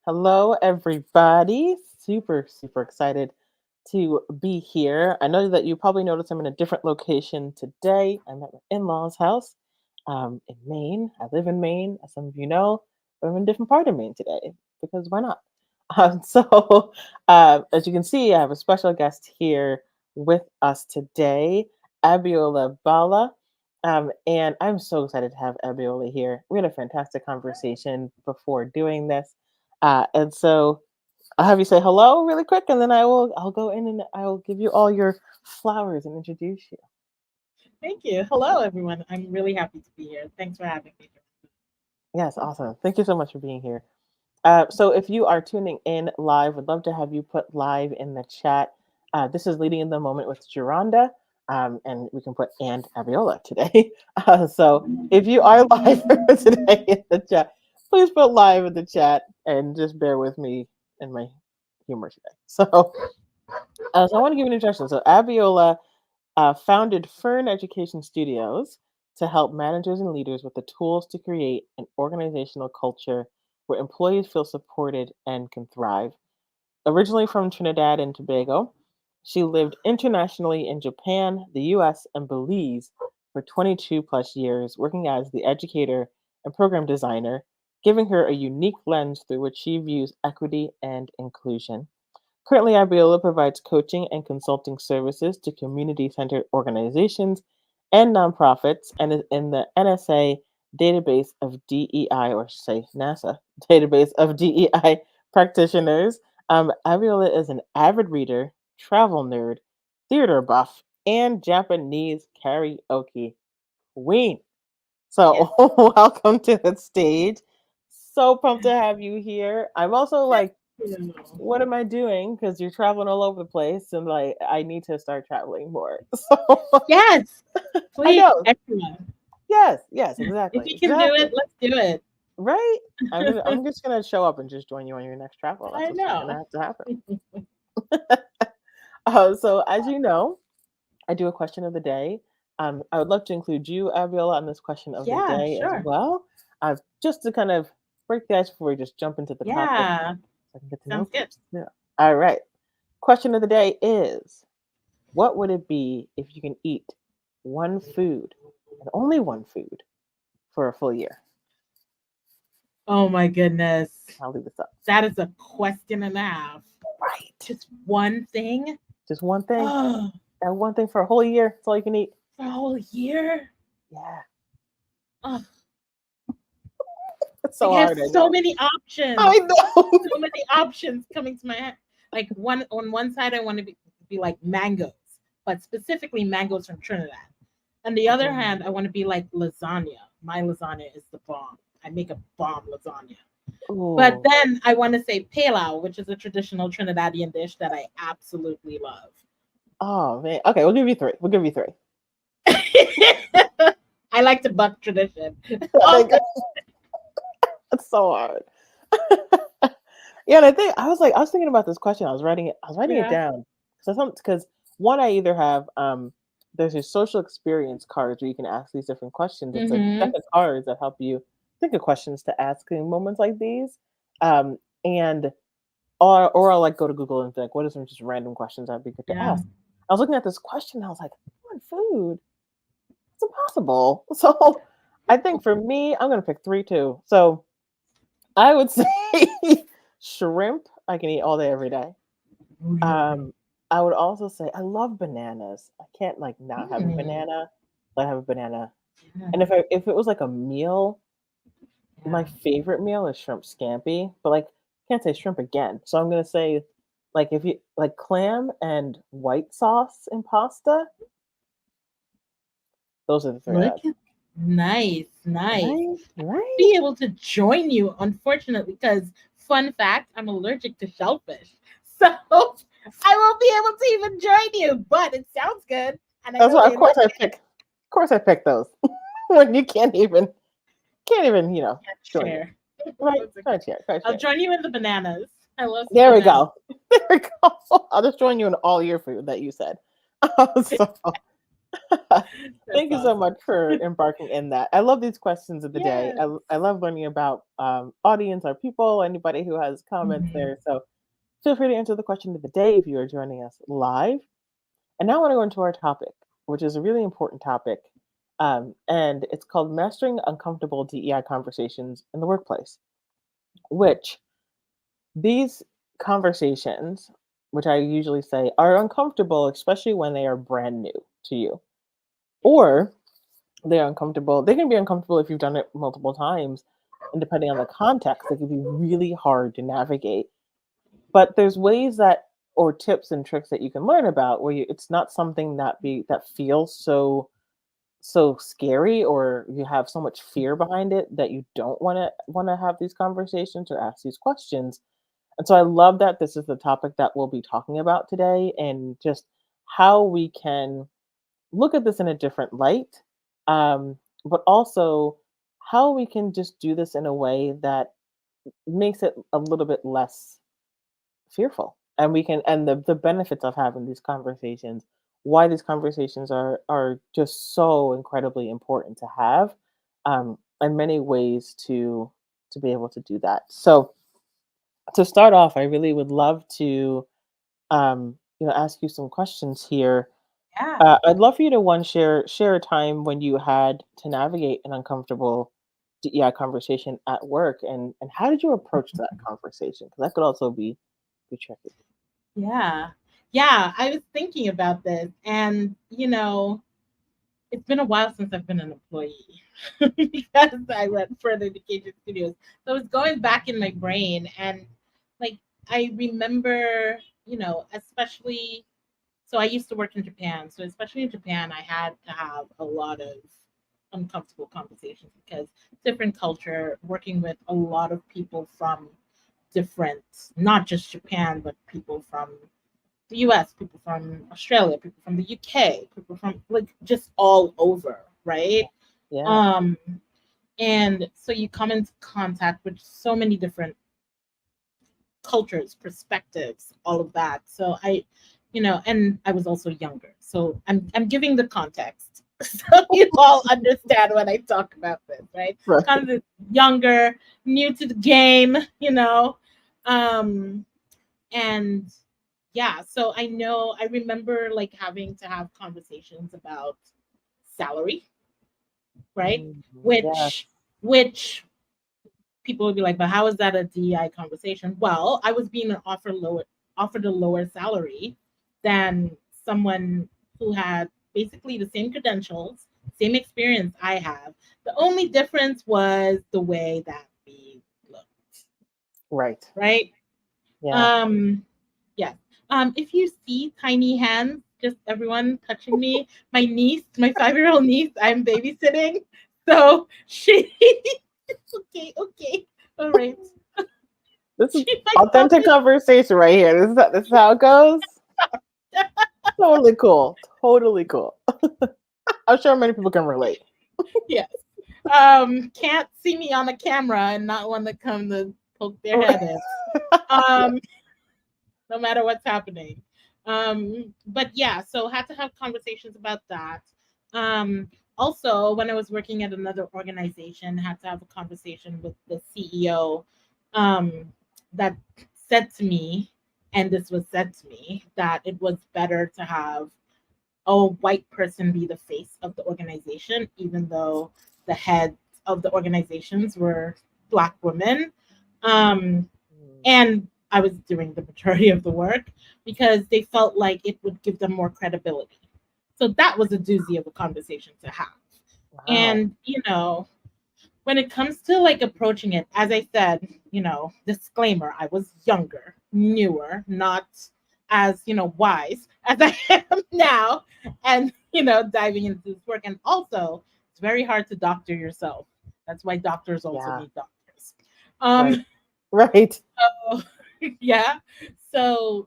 Hello, everybody. Super excited to be here. I know that you probably noticed I'm in a different location today. I'm at my in law's house in Maine. I live in Maine, as some of you know, but I'm in a different part of Maine today because why not? As you can see, I have a special guest here with us today, Abbiola Ballah. And I'm so excited to have Abbiola here. We had a fantastic conversation before doing this. And so I'll have you say hello really quick, and then I'll go in and I'll give you all your flowers and introduce you. Thank you. Hello, everyone. I'm really happy to be here. Thanks for having me. Yes, awesome. Thank you so much for being here. So if you are tuning in live, would love to have you put live in the chat. This is Leading in the Moment with Geronda, and we can put and Abiola today. So if you are live today in the chat, please put live in the chat and just bear with me and my humor today. So I want to give an introduction. So Abiola founded Fern Education Studios to help managers and leaders with the tools to create an organizational culture where employees feel supported and can thrive. Originally from Trinidad and Tobago, she lived internationally in Japan, the US, and Belize for 22 plus years, working as the educator and program designer, giving her a unique lens through which she views equity and inclusion. Currently, Abiola provides coaching and consulting services to community centered organizations and nonprofits and is in the NSA database of DEI, or say NASA database of DEI practitioners. Abiola is an avid reader, travel nerd, theater buff, and Japanese karaoke queen. Yes. So, welcome to the stage. So pumped to have you here. I'm also Thank like, you. what am I doing? Because you're traveling all over the place, and like I need to start traveling more. So Yes, I please, know. everyone. Yes, If exactly, you can do exactly. it, let's do it. Right. I'm just gonna show up and just join you on your next travel. That's I what's gonna know. have to happen. So as you know, I do a question of the day. I would love to include you, Abiola, on this question of the Yeah, day as sure. well. Just to kind of break the ice before we just jump into the topic, Yeah, so I can get to know sounds good. folks. Yeah. All right. Question of the day is: what would it be if you can eat one food and only one food for a full year? Oh my goodness. I'll leave this up. That is a question and a half. Right. Just one thing? Just one thing. Oh, That one thing for a whole year. That's all you can eat. for a whole year? Yeah. Oh, It's like so I have hard, I so know. many options. I know. So many options coming to my head. Like one side, I want to be like mangoes, but specifically mangoes from Trinidad. On the other hand, I want to be like lasagna. My lasagna is the bomb. I make a bomb lasagna. But Ooh. then I want to say pilau, which is a traditional Trinidadian dish that I absolutely love. Oh man. Okay, we'll give you three. We'll give you three. I like to buck tradition. I Oh, think it's so hard. Yeah, and I think I was thinking about this question. I was writing it yeah. down. Because one, I either have there's these social experience cards where you can ask these different questions. It's like deck Mm-hmm. of cards that help you think of questions to ask in moments like these. And or I'll like go to Google and think, what are some just random questions that'd be good to Yeah. ask? I was looking at this question, and I was like, what food? It's impossible. So I think for me, I'm gonna pick three too. So I would say shrimp. I can eat all day, every day. Oh, yeah. Um, I would also say I love bananas. I can't like not have a Mm, banana. But I have a banana. yeah. And if it was like a meal, Yeah. my favorite meal is shrimp scampi. But like, can't say shrimp again. So I'm gonna say, like, if you like clam and white sauce and pasta, those are the three Look I'd. at nice, nice. Right, right. Be able to join you, unfortunately, because fun fact, I'm allergic to shellfish. So I won't be able to even join you, but it sounds good. And I That's know why, of they course, like I it. pick. Of course, I pick those when you can't even Can't join me. share. Right? That's okay. Can't share. Can't I'll share. join you in the bananas. I love some There we bananas. go. There we go. I'll just join you in all your food that you said. So That's Thank you so awesome. much for embarking in that. I love these questions of the day. Yes. I love learning about audience, our people, anybody who has comments Mhm. there. So feel free to answer the question of the day if you are joining us live. And now I want to go into our topic, which is a really important topic. And it's called Mastering Uncomfortable DEI Conversations in the Workplace, which these conversations, which I usually say are uncomfortable, especially when they are brand new to you, or they're uncomfortable. They can be uncomfortable if you've done it multiple times, and depending on the context, it can be really hard to navigate. But there's ways that or tips and tricks that you can learn about where it's not something that feels so scary or you have so much fear behind it that you don't want to have these conversations or ask these questions. And so I love that this is the topic that we'll be talking about today and just how we can look at this in a different light, but also how we can just do this in a way that makes it a little bit less fearful. And we can and the benefits of having these conversations, why these conversations are just so incredibly important to have, and many ways to be able to do that. So to start off, I really would love to ask you some questions here. Yeah. I'd love for you to one share a time when you had to navigate an uncomfortable DEI conversation at work, and how did you approach that conversation? Because that could also be tricky. Yeah. Yeah. I was thinking about this, and it's been a while since I've been an employee because I went further education studios. So I was going back in my brain, and like I remember, especially. So I used to work in Japan. So especially in Japan, I had to have a lot of uncomfortable conversations because different culture, working with a lot of people from different, not just Japan, but people from the US, people from Australia, people from the UK, people from like just all over, right? Yeah. Um, and so you come into contact with so many different cultures, perspectives, all of that. So and I was also younger. So I'm giving the context so you all understand when I talk about this, right? Right. Kind of younger, new to the game, Um and yeah, so I remember like having to have conversations about salary, right? Mm, yes. Which people would be like, but how is that a DEI conversation? Well, I was being offered a lower salary than someone who had basically the same credentials, same experience I have. The only difference was the way that we looked, Right. right? Yeah. Um, yeah. If you see tiny hands, just everyone touching me, my niece, my 5-year-old niece, I'm babysitting. So she okay, okay. All right. This is She might pop authentic conversation right here. This is how it goes. in. Totally cool. Totally cool. I'm sure many people can relate. Yes. Can't see me on the camera and not want to come to poke their Right. head in. Yeah. Um, no matter what's happening. But yeah, so had to have conversations about that. Um, Also, when I was working at another organization, had to have a conversation with the CEO um, that said to me, and this was said to me, that it was better to have a white person be the face of the organization, even though the heads of the organizations were Black women. Um, Mm, and I was doing the majority of the work because they felt like it would give them more credibility. So that was a doozy of a conversation to have. wow. And, when it comes to like approaching it, as I said, disclaimer, I was younger, newer, not as, wise as I am now, and, diving into this work. And also, it's very hard to doctor yourself. That's why doctors also Yeah. need doctors. Right. Um, Right. so, yeah. So,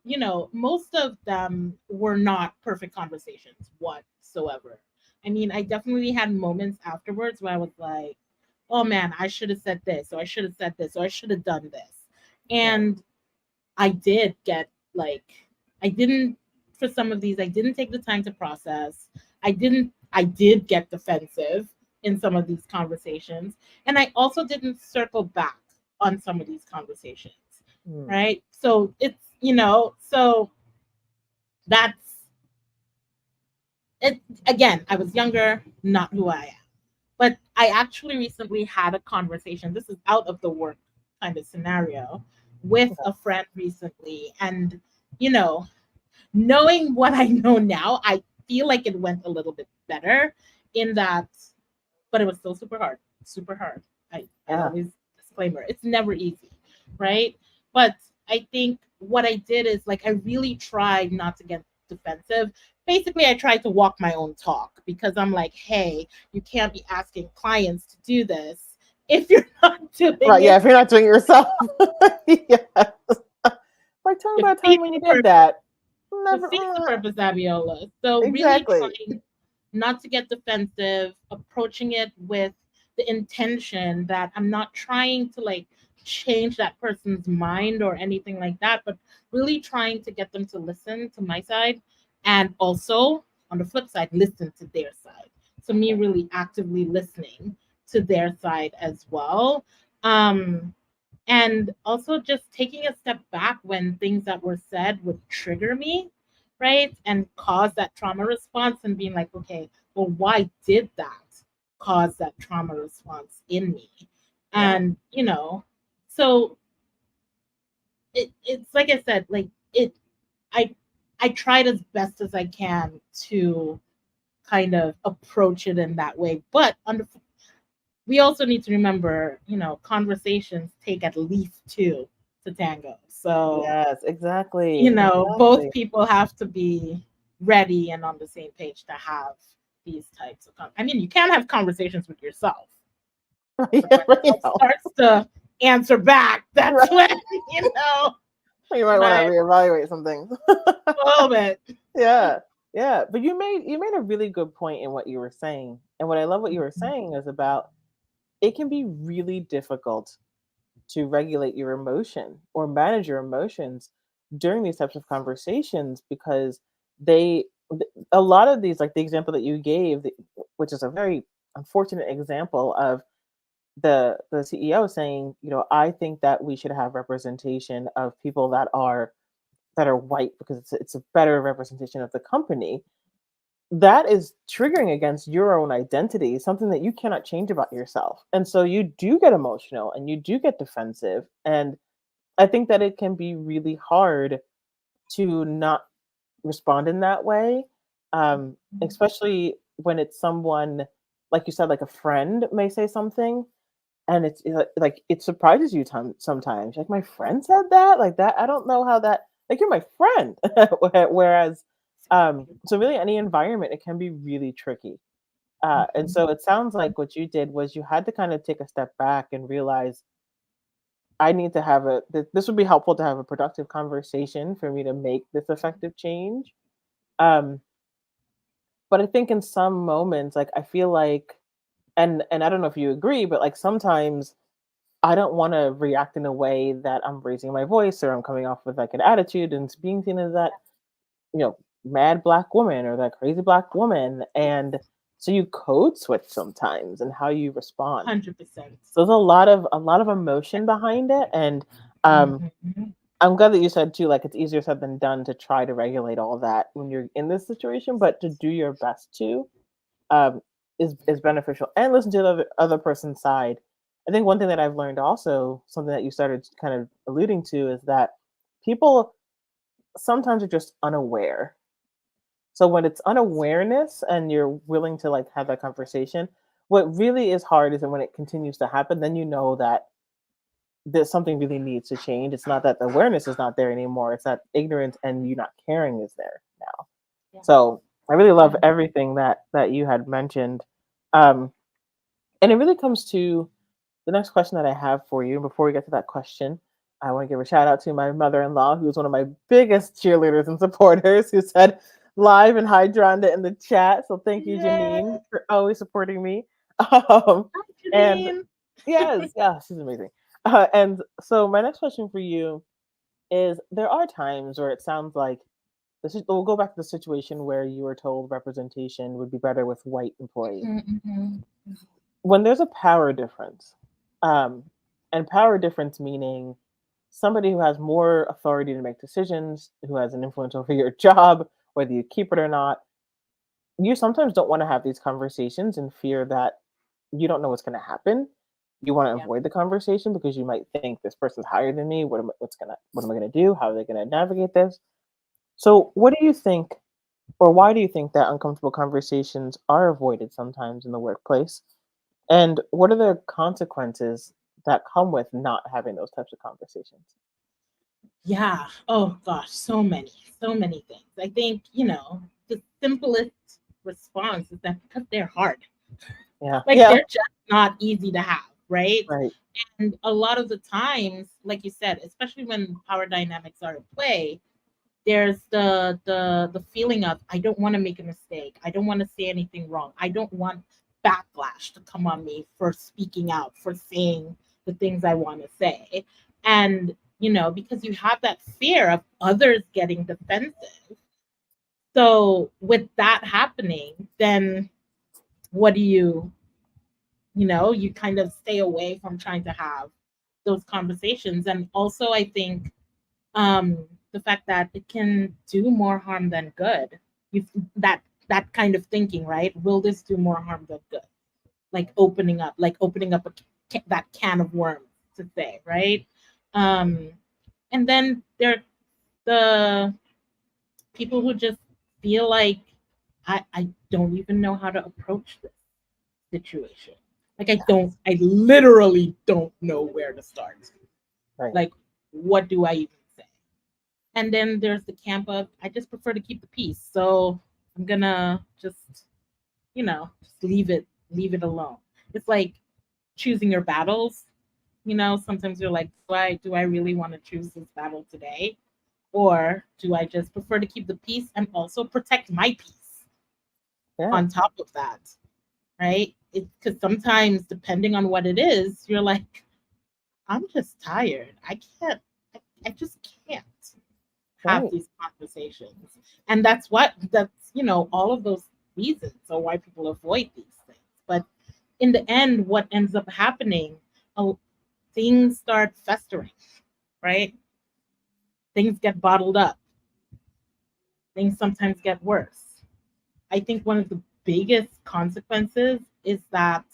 most of them were not perfect conversations whatsoever. I mean, I definitely had moments afterwards where I was like, oh man, I should have said this, or I should have said this, or I should have done this. Yeah. And I did get like, I didn't, for some of these, I didn't take the time to process. I did get defensive in some of these conversations, and I also didn't circle back on some of these conversations, Mm. right? So it's, so that's it. Again, I was younger, not who I am. But I actually recently had a conversation. This is out of the work kind of scenario with a friend recently. And, you know, knowing what I know now, I feel like it went a little bit better in that, but it was still super hard, super hard. I Yeah. always disclaimer, it's never easy, right? But I think what I did is like, I really tried not to get defensive. Basically, I tried to walk my own talk because I'm like, hey, you can't be asking clients to do this if you're not doing Right. Yeah. it. If you're not doing it yourself. Yes. Like, tell me about a time Defeats when you the did purpose. that. Never. Defeats the purpose, Abbiola. So really Exactly. trying not to get defensive, approaching it with the intention that I'm not trying to like change that person's mind or anything like that, but really trying to get them to listen to my side and also on the flip side, listen to their side. So me really actively listening to their side as well. Um, and also just taking a step back when things that were said would trigger me, right, and cause that trauma response, and being like, okay, well, why did that cause that trauma response in me? Yeah. And so it's like I said, like it i I tried as best as I can to kind of approach it in that way, but we also need to remember, conversations take at least two to tango. So, Yes. Exactly. both Exactly. people have to be ready and on the same page to have these types of I mean, you can't have conversations with yourself. Right. But when Right. it starts to answer back, that's Right. when, you know, You might want to my reevaluate some things. a little bit. Yeah. Yeah. But you made a really good point in what you were saying. And what I love what you were saying is about it can be really difficult to regulate your emotion or manage your emotions during these types of conversations because they a lot of these, like the example that you gave, which is a very unfortunate example of the CEO saying, I think that we should have representation of people that are white because it's a better representation of the company. That is triggering against your own identity, something that you cannot change about yourself. And so you do get emotional and you do get defensive. And I think that it can be really hard to not respond in that way, especially when it's someone, like you said, like a friend may say something, and it's like it surprises you sometimes. Like, my friend said that, like that. I don't know how that. Like, you're my friend. Whereas, so really, any environment, it can be really tricky. And Mhm. so it sounds like what you did was you had to kind of take a step back and realize I need to have this would be helpful to have a productive conversation for me to make this effective change. Um, but I think in some moments, like I feel like, and I don't know if you agree, but like sometimes I don't want to react in a way that I'm raising my voice or I'm coming off with like an attitude and being seen as that, mad black woman or that crazy black woman. And so you code switch sometimes and how you respond. 100%. So there's a lot of emotion behind it. And um Mhm. I'm glad that you said too, like it's easier said than done to try to regulate all that when you're in this situation, but to do your best to um, is beneficial and listen to the other person's side. I think one thing that I've learned also, something that you started kind of alluding to, is that people sometimes are just unaware. So when it's unawareness and you're willing to like have that conversation, what really is hard is that when it continues to happen, then you know that there's something really needs to change. It's not that the awareness is not there anymore. It's that ignorance and you not caring is there now. Yeah. So I really love Yeah. everything that you had mentioned. Um, and it really comes to the next question that I have for you. Before we get to that question, I want to give a shout out to my mother-in-law, who's one of my biggest cheerleaders and supporters, who said live and hydrangea in the chat. So thank you, Yeah. Janine, for always supporting me. Um, Hi, and Janine. yes, yeah, she's amazing. And so my next question for you is: there are times where it sounds like we'll go back to the situation where you were told representation would be better with white employees. Mhm. When there's a power difference, um, and power difference meaning somebody who has more authority to make decisions, who has an influence over your job, whether you keep it or not, you sometimes don't want to have these conversations in fear that you don't know what's going to happen. You want to Yeah. avoid the conversation because you might think this person's higher than me. What am I going to do? How are they going to navigate this? So, what do you think, or why do you think that uncomfortable conversations are avoided sometimes in the workplace? And what are the consequences that come with not having those types of conversations? Yeah. Oh gosh, so many things. I think, the simplest response is that because they're hard. Yeah. Like Yeah. they're just not easy to have, right? Right. And a lot of the times, like you said, especially when power dynamics are at play, there's the feeling of I don't want to make a mistake. I don't want to say anything wrong. I don't want backlash to come on me for speaking out, for saying the things I want to say. And because you have that fear of others getting defensive. So with that happening, then what do you kind of stay away from trying to have those conversations. And also I think um the fact that it can do more harm than good. You that that kind of thinking, right? Will this do more harm than good? Like opening up that can of worms, to say, right? um and then there are the people who just feel like I don't even know how to approach this situation. Like I literally don't know where to start. Right. Like, what do I even say? And then there's the camp of I just prefer to keep the peace. So I'm gonna just leave it alone. It's like choosing your battles. Sometimes you're like, do I really want to choose this battle today? Or do I just prefer to keep the peace and also protect my peace Yeah. on top of that? Right? Because sometimes, depending on what it is, you're like, I'm just tired. I just can't have Right. these conversations. And that's all of those reasons are why people avoid these things. But in the end, what ends up happening, uh, things start festering, right? Things get bottled up. Things sometimes get worse. I think one of the biggest consequences is that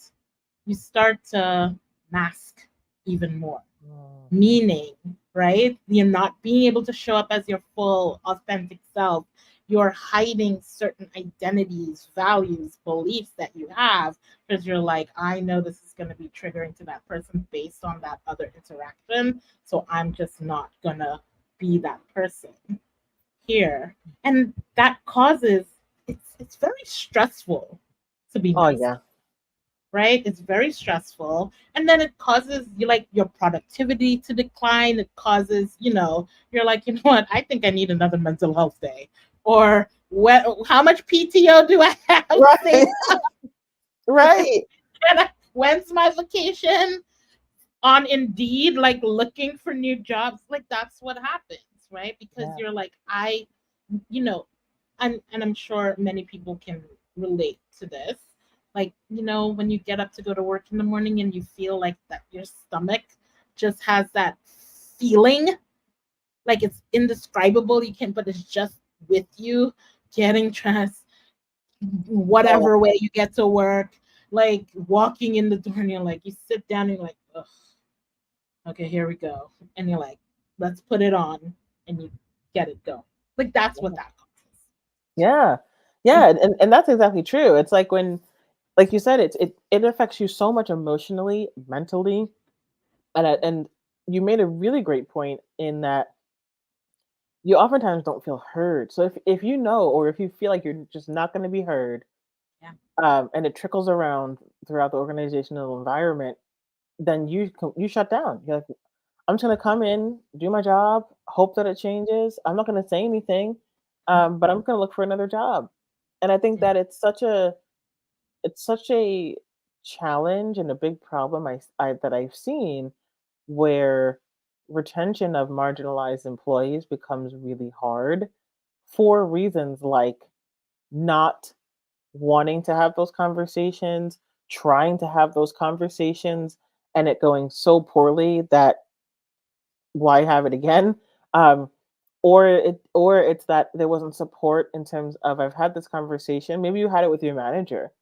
you start to mask even more. Mm. Meaning, right? You're not being able to show up as your full, authentic self. You're hiding certain identities, values, beliefs that you have because you're like, I know this is going to be triggering to that person based on that other interaction. So I'm just not going to be that person here. And that causes it's very stressful to be Oh masked, yeah. right? It's very stressful. And then it causes you like your productivity to decline. It causes, you're like, what? I think I need another mental health day. Or how much PTO do I have Right. saved? Right. When's my vacation? On Indeed, like looking for new jobs. Like that's what happens, right? Because Yeah. you're like, you know, and I'm sure many people can relate to this. Like, when you get up to go to work in the morning and you feel like that your stomach just has that feeling, like it's indescribable. You can, but it's just with you getting dressed, Oh whatever way you get to work, like walking in the door and you're like, you sit down and you're like, ugh, okay, here we go. And you're like, let's put it on and you get it going. Like that's what yeah. that causes. Yeah. And Yeah. And that's exactly true. It's like when, like you said, it affects you so much emotionally, mentally, and you made a really great point in that you oftentimes don't feel heard. So if you know, or if you feel like you're just not going to be heard, yeah, and it trickles around throughout the organizational environment, then you shut down. You're like, I'm just gonna come in, do my job, hope that it changes. I'm not gonna say anything, but I'm gonna look for another job. And I think yeah, that it's such a challenge and a big problem that I've seen where retention of marginalized employees becomes really hard for reasons like not wanting to have those conversations, trying to have those conversations, and it going so poorly that why have it again? Um, or it's that there wasn't support in terms of I've had this conversation. Maybe you had it with your manager,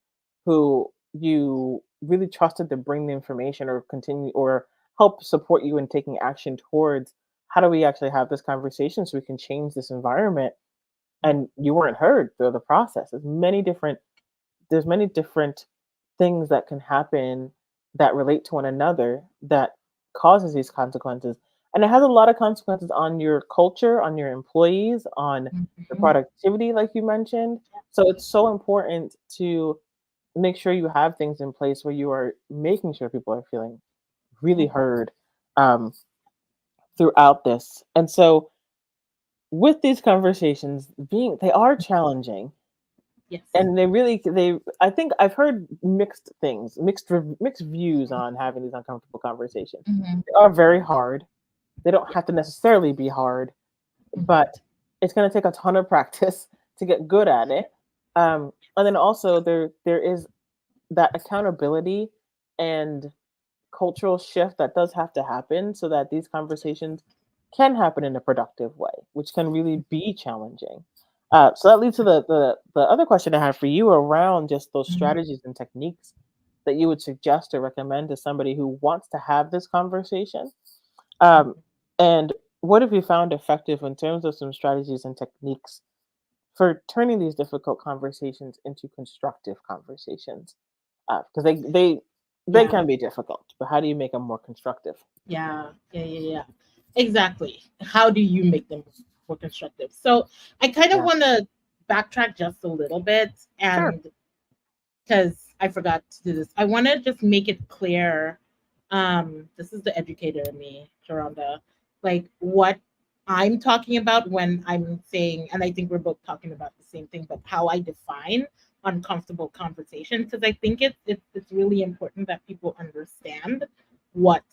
who you really trusted to bring the information or continue or help support you in taking action towards how do we actually have this conversation so we can change this environment, and you weren't heard through the process. There's many different things that can happen that relate to one another that causes these consequences, and it has a lot of consequences on your culture, on your employees, on the Mhm. productivity like you mentioned. So it's so important to make sure you have things in place where you are making sure people are feeling really heard um, throughout this. And so with these conversations being they are challenging, Yes. and they I think I've heard mixed things, mixed views on having these uncomfortable conversations. Mhm. They are very hard. They don't have to necessarily be hard, Mhm. but it's going to take a ton of practice to get good at it. And then also there is that accountability and cultural shift that does have to happen so that these conversations can happen in a productive way, which can really be challenging. So that leads to the other question I have for you around just those Mhm. strategies and techniques that you would suggest or recommend to somebody who wants to have this conversation. Um, and what have you found effective in terms of some strategies and techniques for turning these difficult conversations into constructive conversations? Because they Yeah. can be difficult, but how do you make them more constructive? Yeah. Yeah. Yeah. Yeah. Exactly. How do you make them more constructive? So I kind of Yeah, want to backtrack just a little bit, sure. and because I forgot to do this, I want to just make it clear. This is the educator in me, Sharonda. Like what I'm talking about when I'm saying, and I think we're both talking about the same thing, but how I define uncomfortable conversation, because I think it's really important that people understand what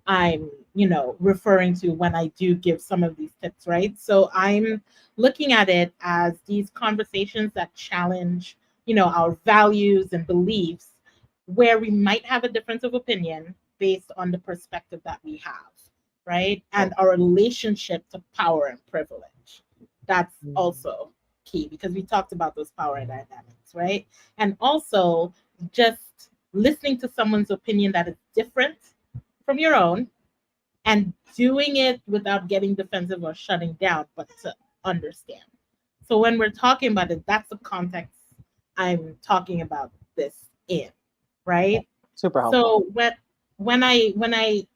I'm, referring to when I do give some of these tips, right? So I'm looking at it as these conversations that challenge, our values and beliefs, where we might have a difference of opinion based on the perspective that we have, right? Right. And our relationship to power and privilege. That's Mm, also key because we talked about those power dynamics, right? And also just listening to someone's opinion that is different from your own and doing it without getting defensive or shutting down, but to understand. So when we're talking about it, that's the context I'm talking about this in, yeah, right? super helpful. So when I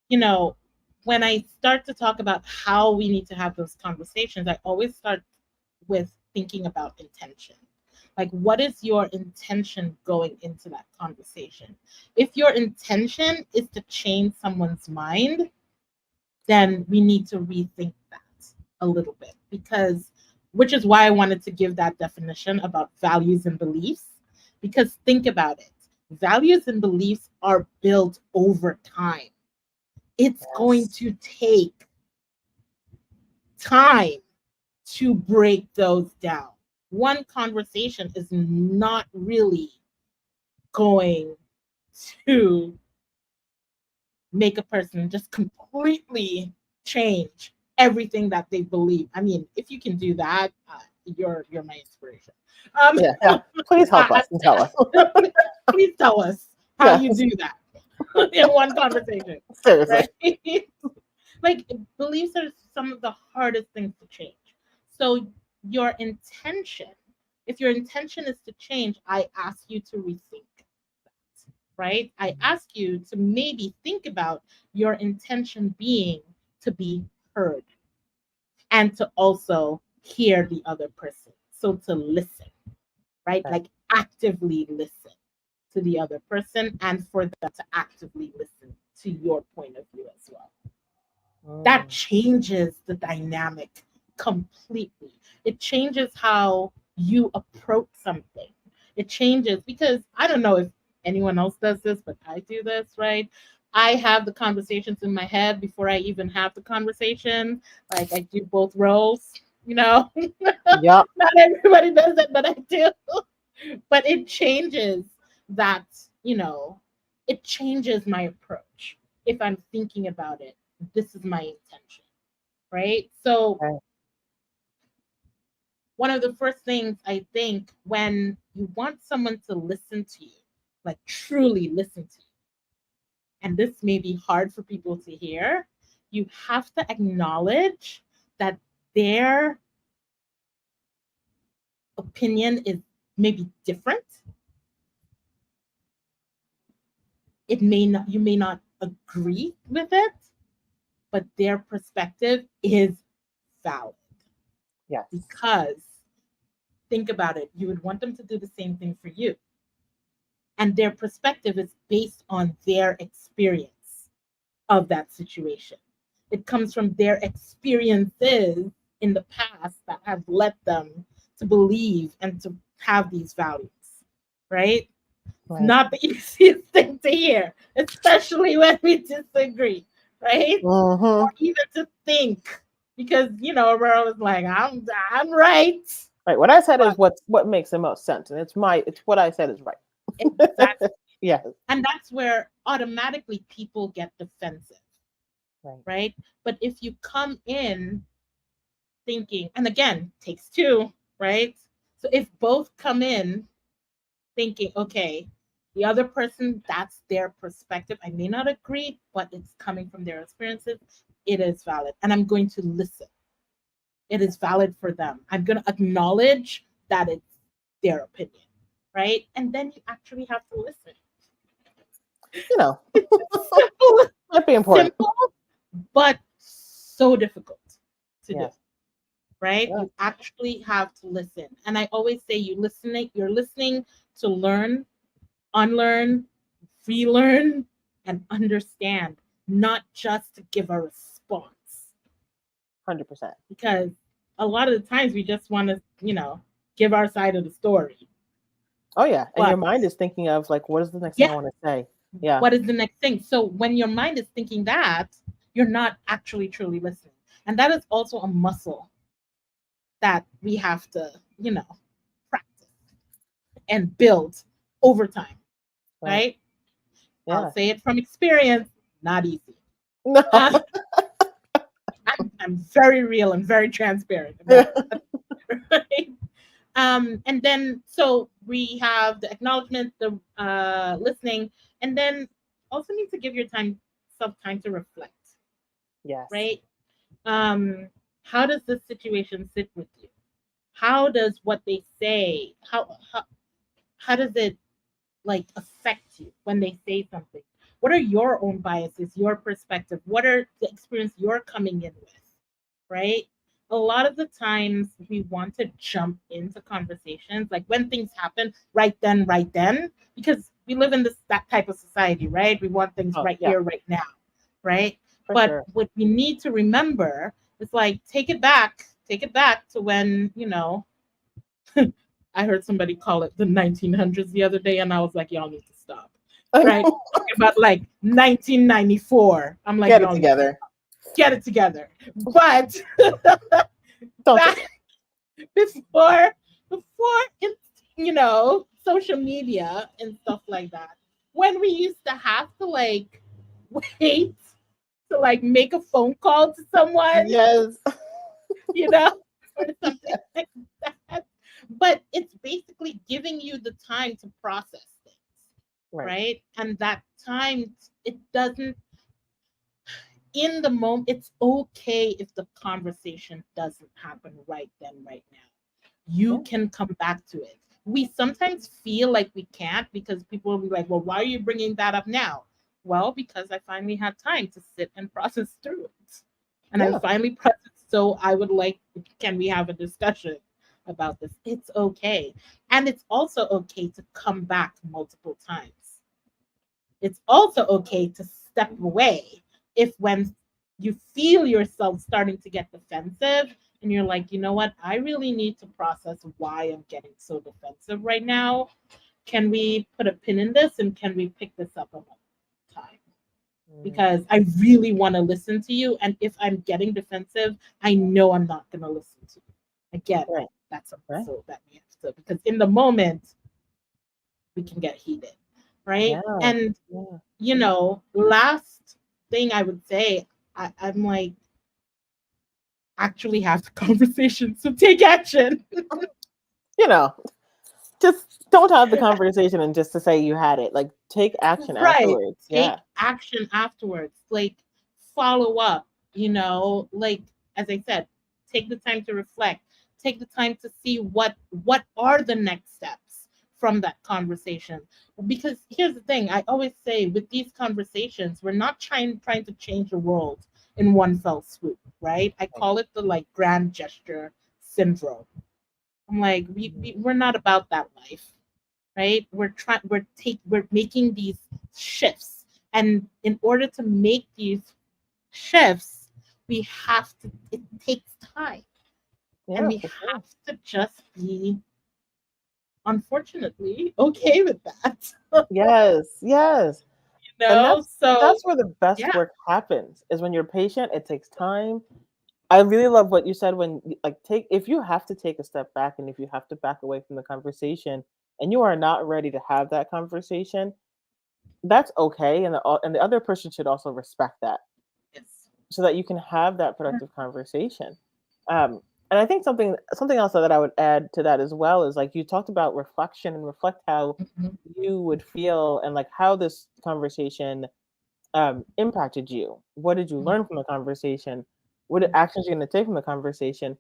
you know when I start to talk about how we need to have those conversations, I always start with thinking about intention. Like, what is your intention going into that conversation? If your intention is to change someone's mind, then we need to rethink that a little bit because which is why I wanted to give that definition about values and beliefs because think about it. Values and beliefs are built over time. It's going Yes. to take time to break those down. One conversation is not really going to make a person just completely change everything that they believe. I mean, if you can do that, you're my inspiration. Um, Yeah, yeah. Please help I, us and tell us. please tell us how Yeah, you do that in one conversation, seriously. right? Like beliefs are some of the hardest things to change. So your intention, if your intention is to change, I ask you to rethink right? I ask you to maybe think about your intention being to be heard and to also hear the other person. So to listen, right? Right. Like actively listen to the other person and for them to actively listen to your point of view as well. That Mm, changes the dynamic completely. It changes how you approach something. It changes because I don't know if anyone else does this, but I do this, right? I have the conversations in my head before I even have the conversation. Like I do both roles, you know. Yep. Not everybody does it, but I do. But it changes that, you know, it changes my approach. If I'm thinking about it, this is my intention, right? So Right. one of the first things I think when you want someone to listen to you, like truly listen to you, and this may be hard for people to hear, you have to acknowledge that their opinion is maybe different. It may not, you may not agree with it, but their perspective is valid. Yes. Because think about it, you would want them to do the same thing for you. And their perspective is based on their experience of that situation. It comes from their experiences in the past that have led them to believe and to have these values, right? It's Right. not the easiest thing to hear, especially when we disagree, right? Or Mm-hmm. even to think, because you know we're always like, I'm right, Right. What I said but is what makes the most sense, and it's what I said is right. exactly, Yes. and that's where automatically people get defensive, Right. right? But if you come in thinking, and again, takes two, right? So if both come in thinking, okay, the other person, that's their perspective. I may not agree, but it's coming from their experiences. It is valid. And I'm going to listen. It is valid for them. I'm going to acknowledge that it's their opinion, right? And then you actually have to listen. You know, Simple, that'd be important. simple, but so difficult to do, Yes. right? Yeah. You actually have to listen. And I always say you're listening to learn, unlearn, relearn, and understand, not just to give a response. 100%. Because a lot of the times we just want to, you know, give our side of the story. Oh yeah, and But your mind is thinking of like, what is the next thing I yeah, want to say? Yeah. what is the next thing? So when your mind is thinking that, you're not actually truly listening. And that is also a muscle that we have to, you know, practice and build over time, Right. right? I'll Yeah. say it from experience, not easy. No. Uh, I'm very real and very transparent about that. Right? And then so we have the acknowledgement, the listening, and then also need to give your time some time to reflect, Yes. right? Um, how does this situation sit with you? How does what they say, how does it like affect you when they say something? What are your own biases, your perspective? What are the experience you're coming in with? Right? A lot of the times we want to jump into conversations like when things happen right then, because we live in this that type of society, right? We want things Oh right yeah, here, right now, right? for But sure. what we need to remember is like take it back to when, you know, I heard somebody call it the 1900s the other day, and I was like, y'all need to stop. Right? Talking about like 1994. I'm like, Get it y'all need to together. get it together. But Don't back before it's, you know, social media and stuff like that, when we used to have to like wait to like make a phone call to someone, Yes. you know, or something like that. But it's basically giving you the time to process things, Right. right? And that time, it doesn't, in the moment, it's okay if the conversation doesn't happen right then, right now. You Yeah. can come back to it. We sometimes feel like we can't because people will be like, well, why are you bringing that up now? Well, because I finally had time to sit and process through it. And I Yeah. finally processed. So I would like, can we have a discussion about this? It's okay. And it's also okay to come back multiple times. It's also okay to step away if when you feel yourself starting to get defensive and you're like, you know what, I really need to process why I'm getting so defensive right now. Can we put a pin in this and can we pick this up another time? Mm. because I really want to listen to you. And if I'm getting defensive, I know I'm not going to listen to you. Again, Right. that's a Right. muscle that we have to, because in the moment, we can get heated, right? Yeah. And, Yeah. last thing I would say, I'm like, actually have the conversation. So take action. You know, just don't have the conversation and just to say you had it. Like take action Right. afterwards. Take Yeah. action afterwards. Like, follow up, like, as I said, take the time to reflect. Take the time to see what are the next steps from that conversation. Because here's the thing, I always say with these conversations, we're not trying to change the world in one fell swoop, right? I Right. call it the like grand gesture syndrome. I'm like, Mm. we're not about that life, right? We're making these shifts, and in order to make these shifts, we have to. It takes time, and Yeah, we for sure. have to just be, unfortunately, okay with that. Yes. Yes. And So that's where the best yeah. work happens is when you're patient. It takes time. I really love what you said when like take if you have to take a step back and if you have to back away from the conversation and you are not ready to have that conversation, that's okay, and the other person should also respect that Yes. so that you can have that productive conversation. And I think something else that I would add to that as well is like you talked about reflection and reflect how Mhm. you would feel and like how this conversation impacted you. What did you Mhm. learn from the conversation? What actions you're going to take from the conversation?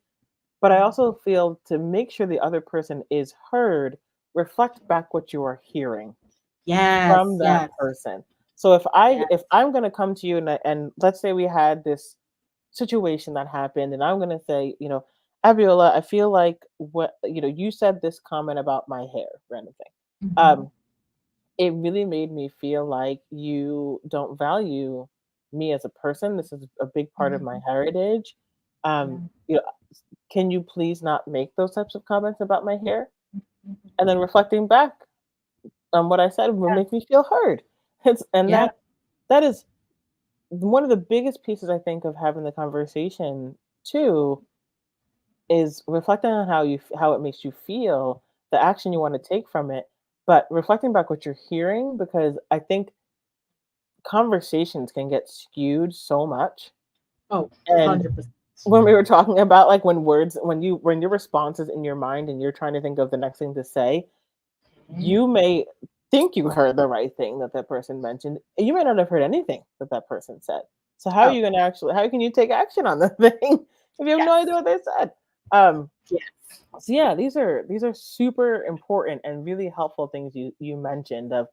But I also feel to make sure the other person is heard, reflect back what you are hearing Yes. from that Yes. person. So if Yes. I'm going to come to you and let's say we had this situation that happened and I'm going to say, Abiola, I feel like what you said this comment about my hair, random thing. Mhm. Um it really made me feel like you don't value me as a person. This is a big part of my Mhm. heritage. Yeah. You know, can you please not make those types of comments about my hair? Mhm. And then reflecting back on what I said will Yeah. make me feel heard. And Yeah. that is one of the biggest pieces I think of having the conversation too is reflecting on how it makes you feel, the action you want to take from it, but reflecting back what you're hearing because I think conversations can get skewed so much. Oh, And 100%. when we were talking about like when your response is in your mind and you're trying to think of the next thing to say, Mhm. you may think you heard the right thing that that person mentioned. You may not have heard anything that that person said. So how are Oh, you going to actually how can you take action on the thing if you have no idea yes. what they said? Um Yes. so yeah, these are super important and really helpful things you mentioned of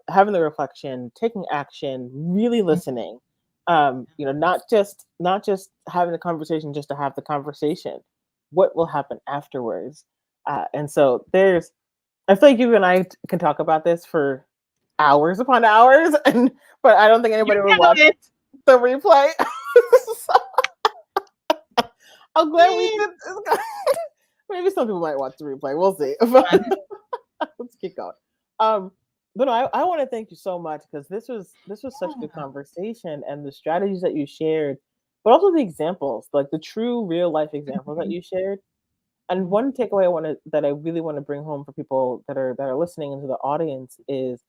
having the reflection, taking action, really Mhm. listening. Not just having the conversation just to have the conversation. What will happen afterwards? And so I feel like you and I can talk about this for hours upon hours, and but I don't think You anybody would got watch it. the replay. So I'm glad we Man, did. Maybe some people might watch the replay. We'll see. fun. Let's keep going. Um, but no, I want to thank you so much because this was such good Yeah. conversation and the strategies that you shared, but also the examples, like the true real life examples that Mhm. you shared. And Mhm. one takeaway that I really want to bring home for people that are listening into the audience is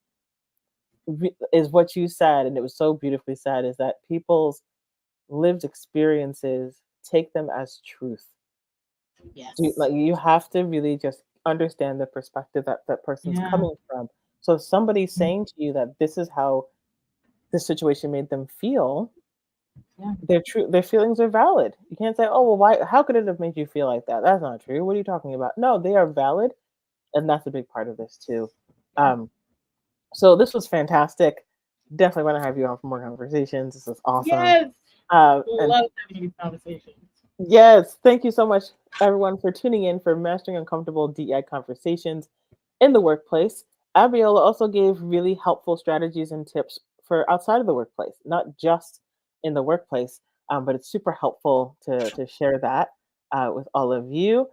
what you said, and it was so beautifully said, is that people's lived experiences take them as truth. Yes. Like you have to really just understand the perspective that that person's Yeah. coming from. So if somebody's Mhm. saying to you that this is how this situation made them feel, Yeah. their feelings are valid. You can't say, "Oh, well, why how could it have made you feel like that?" That's not true. What are you talking about? No, they are valid, and that's a big part of this too. Yeah. Um, so this was fantastic. Definitely want to have you on for more conversations. This is awesome. Yes. And Love having these conversations. yes, thank you so much, everyone, for tuning in for Mastering Uncomfortable DEI Conversations in the workplace. Abiola also gave really helpful strategies and tips for outside of the workplace, not just in the workplace, but it's super helpful to share that with all of you.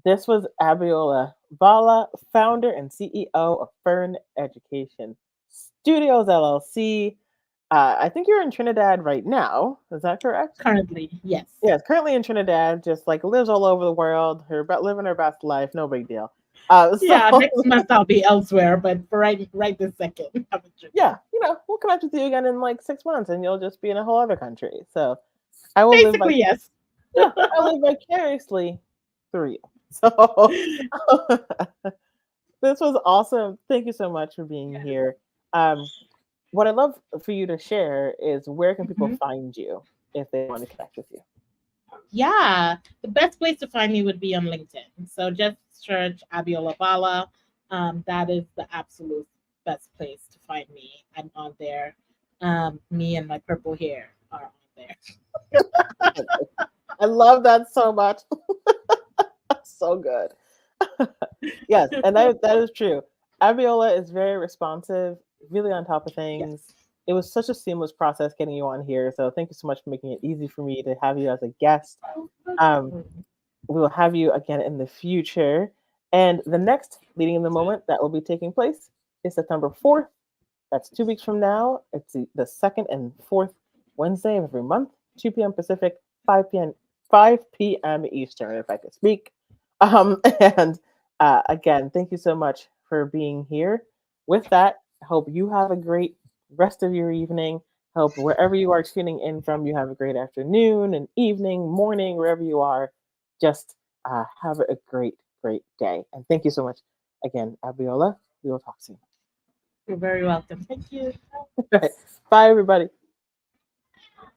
This was Abbiola Ballah, founder and CEO of Fern Education Studios LLC. I think you're in Trinidad right now. Is that correct? Currently, yes. Yes, currently in Trinidad, just like lives all over the world, living her best life, no big deal. Yeah, So next month I'll be elsewhere, but for right this second, I'm in Trinidad. yeah, we'll connect with you again in like 6 months, and you'll just be in a whole other country. So I will live Basically, yes. yeah, I live vicariously through you. So this was awesome. Thank you so much for being here. Um, what I'd love for you to share is where can people Mhm. find you if they want to connect with you? Yeah, the best place to find me would be on LinkedIn. So just search Abbiola Ballah. That is the absolute best place to find me. I'm on there. Me and my purple hair are on there. I love that so much. So good. Yes, and that is true. Abiola is very responsive, really on top of things. Yes. It was such a seamless process getting you on here. So thank you so much for making it easy for me to have you as a guest. Um, we will have you again in the future. And the next Leading in the Moment that will be taking place is September 4th. That's 2 weeks from now. It's the second and fourth Wednesday of every month, 2 p.m. Pacific, 5 p.m. Eastern, if I could speak. And again, thank you so much for being here. With that, I hope you have a great rest of your evening. Hope wherever you are tuning in from, you have a great afternoon and evening, morning, wherever you are. Just have a great, great day. And thank you so much again, Abiola. We will talk soon. You're very welcome. Thank you. All right. Bye, everybody.